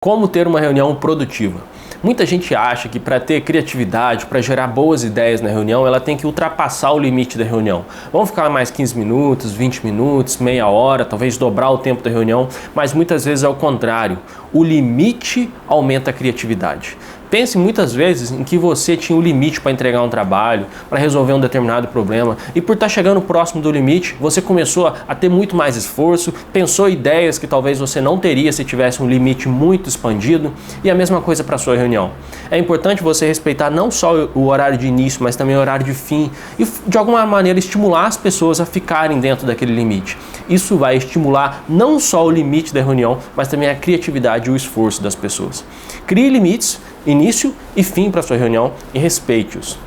Como ter uma reunião produtiva? Muita gente acha que para ter criatividade, para gerar boas ideias na reunião, ela tem que ultrapassar o limite da reunião. Vamos ficar mais 15 minutos, 20 minutos, meia hora, talvez dobrar o tempo da reunião, mas muitas vezes é o contrário. O limite aumenta a criatividade. Pense muitas vezes em que você tinha um limite para entregar um trabalho, para resolver um determinado problema, e por estar chegando próximo do limite, você começou a ter muito mais esforço, pensou ideias que talvez você não teria se tivesse um limite muito expandido, e a mesma coisa para a sua reunião. É importante você respeitar não só o horário de início, mas também o horário de fim, e de alguma maneira estimular as pessoas a ficarem dentro daquele limite. Isso vai estimular não só o limite da reunião, mas também a criatividade e o esforço das pessoas. Crie limites, início e fim para sua reunião e respeite-os.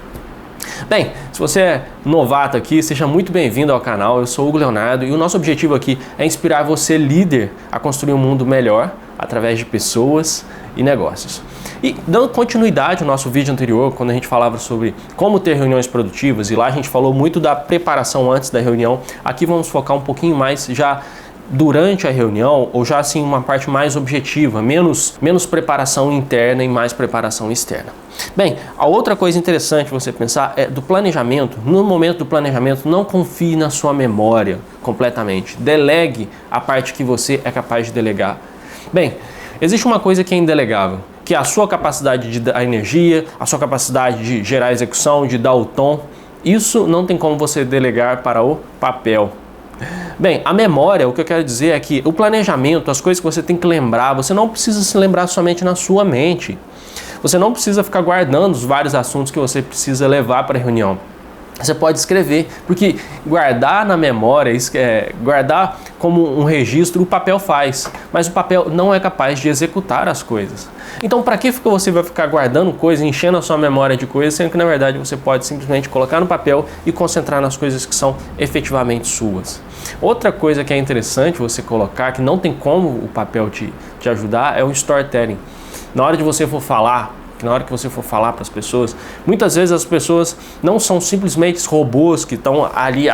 Bem, se você é novato aqui, seja muito bem-vindo ao canal. Eu sou o Hugo Leonardo e o nosso objetivo aqui é inspirar você, líder, a construir um mundo melhor através de pessoas e negócios. E dando continuidade ao nosso vídeo anterior, quando a gente falava sobre como ter reuniões produtivas, e lá a gente falou muito da preparação antes da reunião, aqui vamos focar um pouquinho mais já durante a reunião, ou já assim uma parte mais objetiva, menos preparação interna e mais preparação externa. Bem, a outra coisa interessante você pensar é do planejamento. No momento do planejamento, não confie na sua memória completamente. Delegue a parte que você é capaz de delegar. Bem, existe uma coisa que é indelegável, que é a sua capacidade de dar energia, a sua capacidade de gerar execução, de dar o tom. Isso não tem como você delegar para o papel. Bem, a memória, o que eu quero dizer é que o planejamento, as coisas que você tem que lembrar, você não precisa se lembrar somente na sua mente. Você não precisa ficar guardando os vários assuntos que você precisa levar para a reunião. Você pode escrever, porque guardar na memória, guardar como um registro, o papel faz, mas o papel não é capaz de executar as coisas. Então, para que você vai ficar guardando coisas, enchendo a sua memória de coisas, sendo que na verdade você pode simplesmente colocar no papel e concentrar nas coisas que são efetivamente suas. Outra coisa que é interessante você colocar, que não tem como o papel te ajudar, é o storytelling. Na hora que você for falar para as pessoas, muitas vezes as pessoas não são simplesmente robôs que estão ali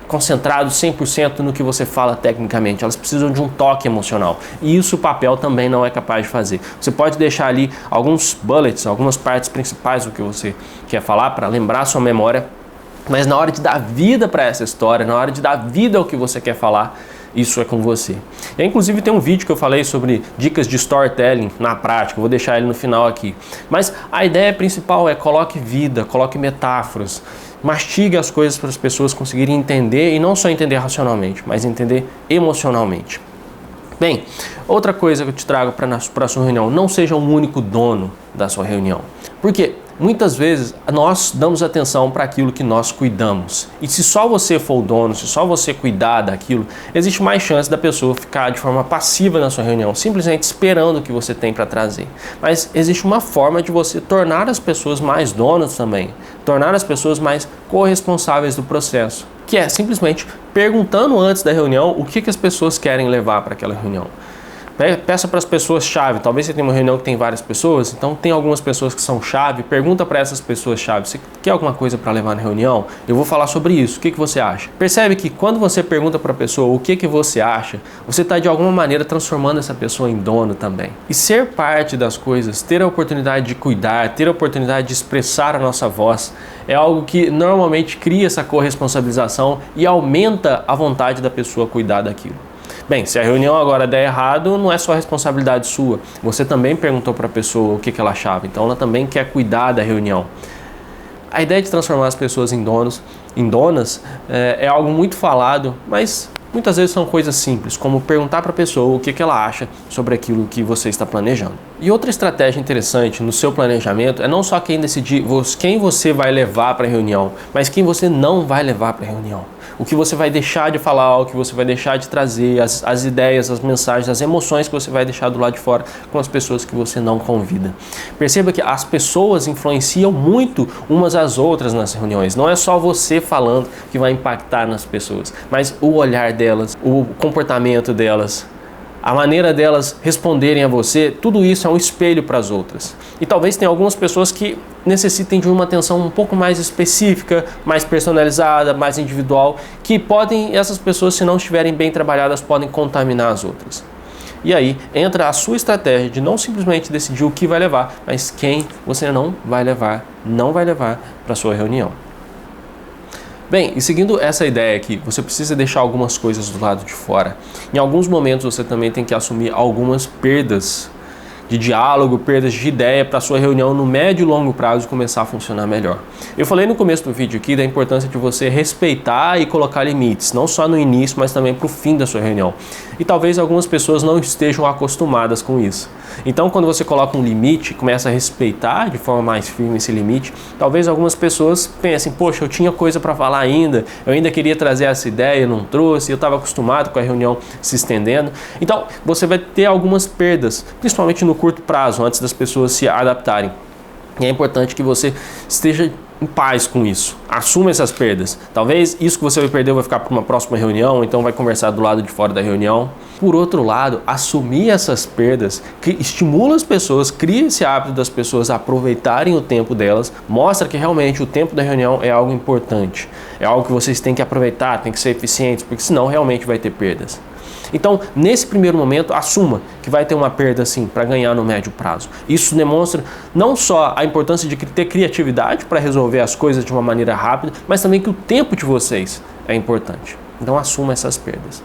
concentrados 100% no que você fala tecnicamente. Elas precisam de um toque emocional. E isso o papel também não é capaz de fazer. Você pode deixar ali alguns bullets, algumas partes principais do que você quer falar para lembrar a sua memória, mas na hora de dar vida para essa história, na hora de dar vida ao que você quer falar, isso é com você. E, inclusive tem um vídeo que eu falei sobre dicas de storytelling na prática, eu vou deixar ele no final aqui. Mas a ideia principal é coloque vida, coloque metáforas, mastigue as coisas para as pessoas conseguirem entender, e não só entender racionalmente, mas entender emocionalmente. Bem, outra coisa que eu te trago para a sua reunião, não seja o único dono da sua reunião. Por quê? Muitas vezes nós damos atenção para aquilo que nós cuidamos. E se só você for o dono, se só você cuidar daquilo, existe mais chance da pessoa ficar de forma passiva na sua reunião, simplesmente esperando o que você tem para trazer. Mas existe uma forma de você tornar as pessoas mais donas também, tornar as pessoas mais corresponsáveis do processo, que é simplesmente perguntando antes da reunião o que as pessoas querem levar para aquela reunião. Peça para as pessoas-chave. Talvez você tenha uma reunião que tem várias pessoas, então tem algumas pessoas que são chave. Pergunta para essas pessoas-chave: você quer alguma coisa para levar na reunião? Eu vou falar sobre isso, o que você acha? Percebe que quando você pergunta para a pessoa o que você acha, você está de alguma maneira transformando essa pessoa em dono também. E ser parte das coisas, ter a oportunidade de cuidar, ter a oportunidade de expressar a nossa voz, é algo que normalmente cria essa corresponsabilização e aumenta a vontade da pessoa cuidar daquilo. Bem, se a reunião agora der errado, não é só responsabilidade sua. Você também perguntou para a pessoa o que ela achava, então ela também quer cuidar da reunião. A ideia de transformar as pessoas em donas é algo muito falado, mas muitas vezes são coisas simples, como perguntar para a pessoa o que ela acha sobre aquilo que você está planejando. E outra estratégia interessante no seu planejamento é não só quem decidir quem você vai levar para a reunião, mas quem você não vai levar para a reunião. O que você vai deixar de falar, o que você vai deixar de trazer, as ideias, as mensagens, as emoções que você vai deixar do lado de fora com as pessoas que você não convida. Perceba que as pessoas influenciam muito umas às outras nas reuniões. Não é só você falando que vai impactar nas pessoas, mas o olhar delas, o comportamento delas, a maneira delas responderem a você, tudo isso é um espelho para as outras. E talvez tenha algumas pessoas que necessitem de uma atenção um pouco mais específica, mais personalizada, mais individual, que essas pessoas, se não estiverem bem trabalhadas, podem contaminar as outras. E aí entra a sua estratégia de não simplesmente decidir o que vai levar, mas quem você não vai levar para a sua reunião. Bem, e seguindo essa ideia aqui, você precisa deixar algumas coisas do lado de fora. Em alguns momentos você também tem que assumir algumas perdas de diálogo, perdas de ideia para a sua reunião no médio e longo prazo começar a funcionar melhor. Eu falei no começo do vídeo aqui da importância de você respeitar e colocar limites, não só no início, mas também para o fim da sua reunião. E talvez algumas pessoas não estejam acostumadas com isso. Então, quando você coloca um limite, começa a respeitar de forma mais firme esse limite, talvez algumas pessoas pensem, poxa, eu tinha coisa para falar ainda, eu ainda queria trazer essa ideia, não trouxe, eu estava acostumado com a reunião se estendendo. Então, você vai ter algumas perdas, principalmente no curto prazo, antes das pessoas se adaptarem. E é importante que você esteja em paz com isso. Assuma essas perdas. Talvez isso que você vai perder vai ficar para uma próxima reunião, então vai conversar do lado de fora da reunião. Por outro lado, assumir essas perdas que estimula as pessoas, cria esse hábito das pessoas aproveitarem o tempo delas, mostra que realmente o tempo da reunião é algo importante, é algo que vocês têm que aproveitar, tem que ser eficientes, porque senão realmente vai ter perdas. Então, nesse primeiro momento, assuma que vai ter uma perda sim para ganhar no médio prazo. Isso demonstra não só a importância de ter criatividade para resolver as coisas de uma maneira rápida, mas também que o tempo de vocês é importante. Então, assuma essas perdas.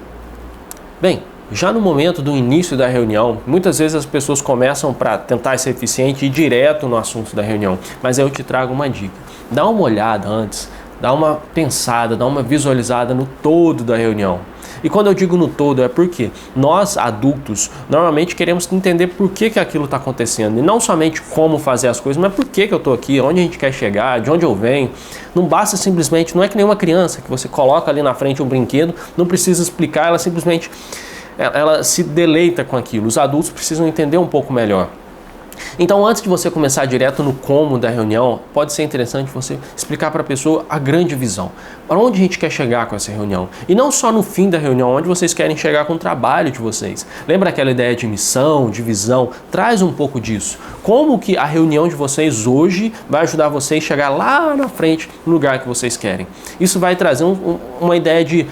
Bem, já no momento do início da reunião, muitas vezes as pessoas começam para tentar ser eficiente e ir direto no assunto da reunião. Mas eu te trago uma dica. Dá uma olhada antes, dá uma pensada, dá uma visualizada no todo da reunião. E quando eu digo no todo é porque nós adultos normalmente queremos entender por que aquilo está acontecendo e não somente como fazer as coisas, mas por que eu estou aqui, onde a gente quer chegar, de onde eu venho. Não basta simplesmente, não é que nem uma criança que você coloca ali na frente um brinquedo, não precisa explicar, ela simplesmente ela se deleita com aquilo. Os adultos precisam entender um pouco melhor. Então, antes de você começar direto no como da reunião, pode ser interessante você explicar para a pessoa a grande visão. Para onde a gente quer chegar com essa reunião? E não só no fim da reunião, onde vocês querem chegar com o trabalho de vocês. Lembra aquela ideia de missão, de visão? Traz um pouco disso. Como que a reunião de vocês hoje vai ajudar vocês a chegar lá na frente, no lugar que vocês querem? Isso vai trazer uma ideia de,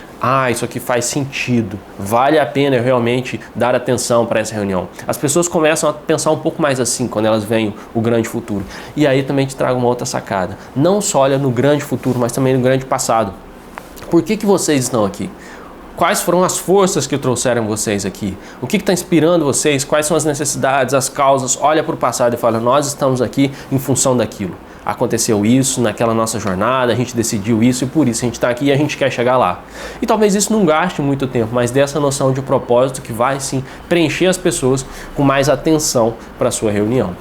isso aqui faz sentido. Vale a pena eu realmente dar atenção para essa reunião. As pessoas começam a pensar um pouco mais assim, quando elas veem o grande futuro. E aí também te trago uma outra sacada. Não só olha no grande futuro, mas também no grande passado. Por que vocês estão aqui? Quais foram as forças que trouxeram vocês aqui? O que está inspirando vocês? Quais são as necessidades, as causas? Olha para o passado e fala, nós estamos aqui em função daquilo. Aconteceu isso naquela nossa jornada, a gente decidiu isso e por isso a gente está aqui e a gente quer chegar lá. E talvez isso não gaste muito tempo, mas dê essa noção de propósito que vai sim preencher as pessoas com mais atenção para a sua reunião.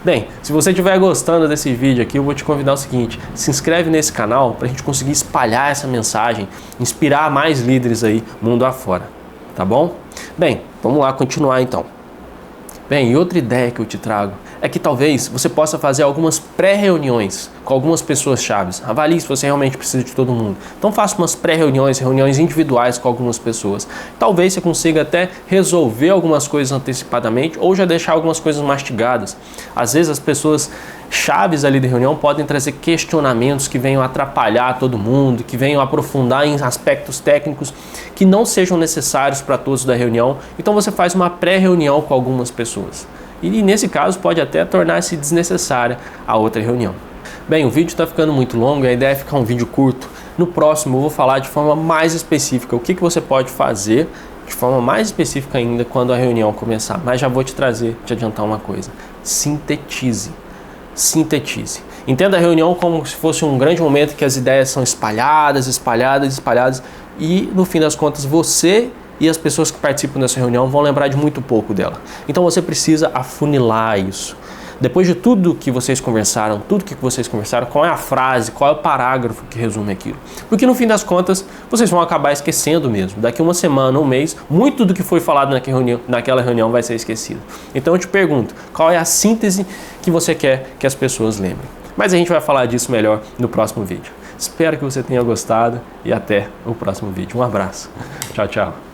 Bem, se você estiver gostando desse vídeo aqui, eu vou te convidar o seguinte, se inscreve nesse canal para a gente conseguir espalhar essa mensagem, inspirar mais líderes aí mundo afora, tá bom? Bem, vamos lá continuar então. Bem, e outra ideia que eu te trago é que talvez você possa fazer algumas pré-reuniões com algumas pessoas chaves. Avalie se você realmente precisa de todo mundo. Então faça umas pré-reuniões, reuniões individuais com algumas pessoas. Talvez você consiga até resolver algumas coisas antecipadamente ou já deixar algumas coisas mastigadas. Às vezes as pessoas chaves ali da reunião podem trazer questionamentos que venham atrapalhar todo mundo, que venham aprofundar em aspectos técnicos que não sejam necessários para todos da reunião. Então você faz uma pré-reunião com algumas pessoas. E nesse caso pode até tornar-se desnecessária a outra reunião. Bem, o vídeo está ficando muito longo e a ideia é ficar um vídeo curto. No próximo eu vou falar de forma mais específica o que você pode fazer de forma mais específica ainda quando a reunião começar. Mas já vou te adiantar uma coisa. Sintetize. Sintetize. Entenda a reunião como se fosse um grande momento que as ideias são espalhadas e no fim das contas você e as pessoas que participam dessa reunião vão lembrar de muito pouco dela. Então você precisa afunilar isso. Depois de tudo que vocês conversaram, qual é a frase, qual é o parágrafo que resume aquilo? Porque no fim das contas, vocês vão acabar esquecendo mesmo. Daqui uma semana, um mês, muito do que foi falado naquela reunião vai ser esquecido. Então eu te pergunto, qual é a síntese que você quer que as pessoas lembrem? Mas a gente vai falar disso melhor no próximo vídeo. Espero que você tenha gostado e até o próximo vídeo. Um abraço. Tchau, tchau.